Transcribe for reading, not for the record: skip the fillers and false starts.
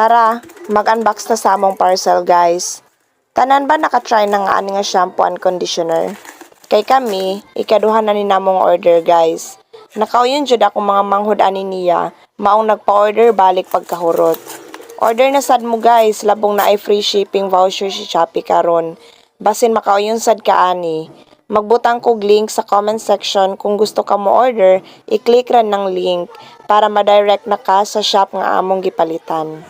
Tara, mag-unbox na sa among parcel guys. Tanan ba nakatry na nga ani nga shampoo and conditioner? Kay kami, ikaduha na ni namong order guys. Nakauyon jud ako mga manghud ani niya, maong nagpa-order balik pagkahurot. Order na sad mo guys, labong na ay free shipping voucher si Shopee karon. Basin makauyon sad ka ani. Magbutang kog link sa comment section kung gusto ka mo order, i-click ra ng link para ma-direct na ka sa shop nga among gipalitan.